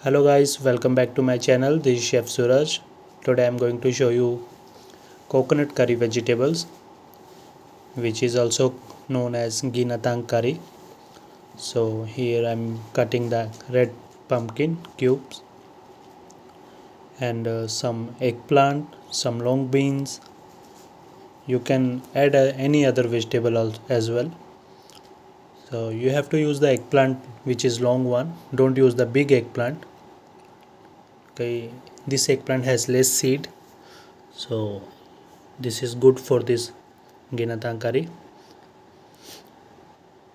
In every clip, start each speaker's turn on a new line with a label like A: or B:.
A: Hello guys, welcome back to my channel. This is Chef Suraj. Today I am going to show you coconut curry vegetables, which is also known as ginatang curry. So here I am cutting the red pumpkin cubes and some eggplant, some long beans. You can add any other vegetable as well. So you have to use the eggplant which is long one. Don't use the big eggplant. Okay, this eggplant has less seed, so this is good for this ginatang curry.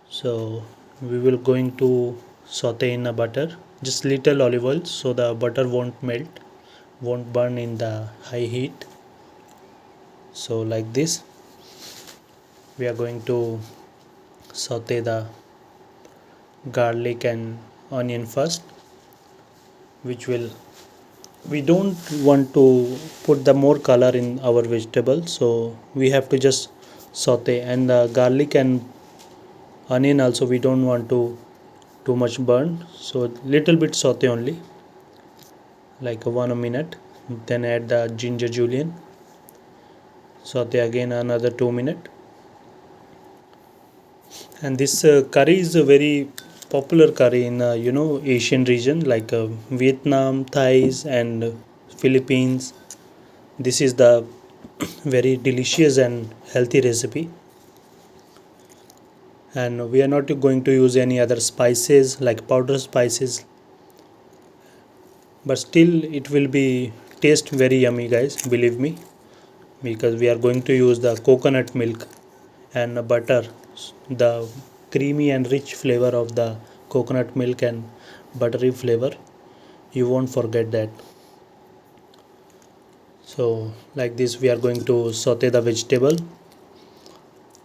A: So we will going to saute in a butter, just little olive oil, so the butter won't melt, won't burn in the high heat. So like this we are going to saute the garlic and onion first, which will, we don't want to put the more color in our vegetable, so we have to just saute. And the garlic and onion also we don't want to too much burn, so little bit saute only, like 1 minute. Then add the ginger julienne, saute again another 2 minutes. And this curry is a very popular curry in Asian region, like Vietnam, Thais and Philippines. This is the very delicious and healthy recipe, and we are not going to use any other spices like powder spices, but still it will be taste very yummy guys, believe me, because we are going to use the coconut milk and butter. The creamy and rich flavor of the coconut milk and buttery flavor, you won't forget that. So like this we are going to saute the vegetable,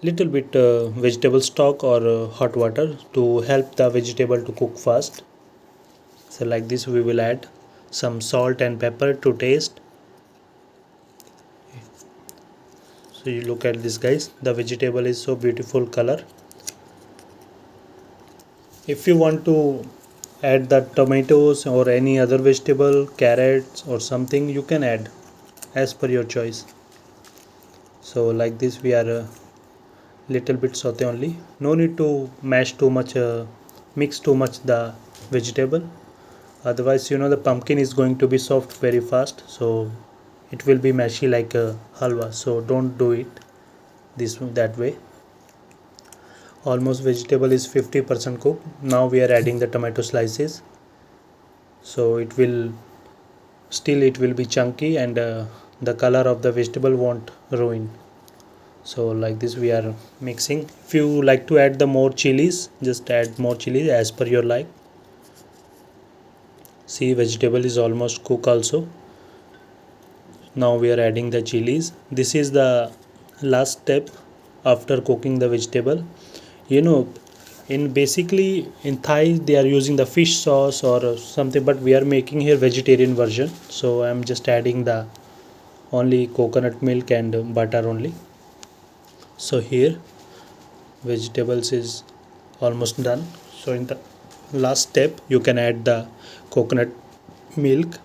A: little bit vegetable stock or hot water to help the vegetable to cook fast. So like this we will add some salt and pepper to taste. So you look at this guys, the vegetable is so beautiful color. If you want to add the tomatoes or any other vegetable, carrots or something, you can add as per your choice. So like this we are little bit saute only, no need to mash too much, mix too much the vegetable, otherwise the pumpkin is going to be soft very fast, so it will be mashy like a halwa. So don't do it that way. Almost vegetable is 50% cooked. Now we are adding the tomato slices, so it will be chunky, and the color of the vegetable won't ruin. So like this we are mixing. If you like to add the more chilies, just add more chilies as per your like. See, vegetable is almost cooked also. Now we are adding the chilies. This is the last step after cooking the vegetable. In basically in Thai they are using the fish sauce or something, but we are making here vegetarian version, so I'm just adding the only coconut milk and butter only. So here vegetables is almost done. So in the last step you can add the coconut milk.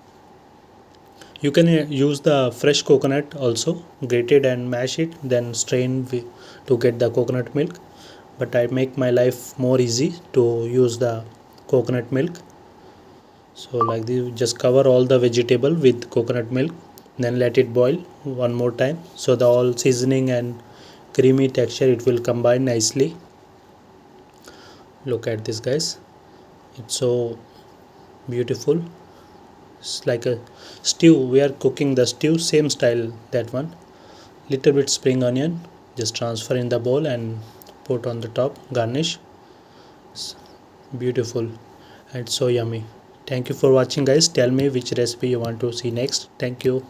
A: You can use the fresh coconut also, grated and mash it, then strain to get the coconut milk, but I make my life more easy to use the coconut milk. So like this, just cover all the vegetable with coconut milk, then let it boil one more time, so the all seasoning and creamy texture it will combine nicely. Look at this guys, it's so beautiful. It's like a stew, we are cooking the stew same style, that one. Little bit spring onion, just transfer in the bowl and put on the top, garnish. It's beautiful and so yummy. Thank you for watching guys. Tell me which recipe you want to see next. Thank you.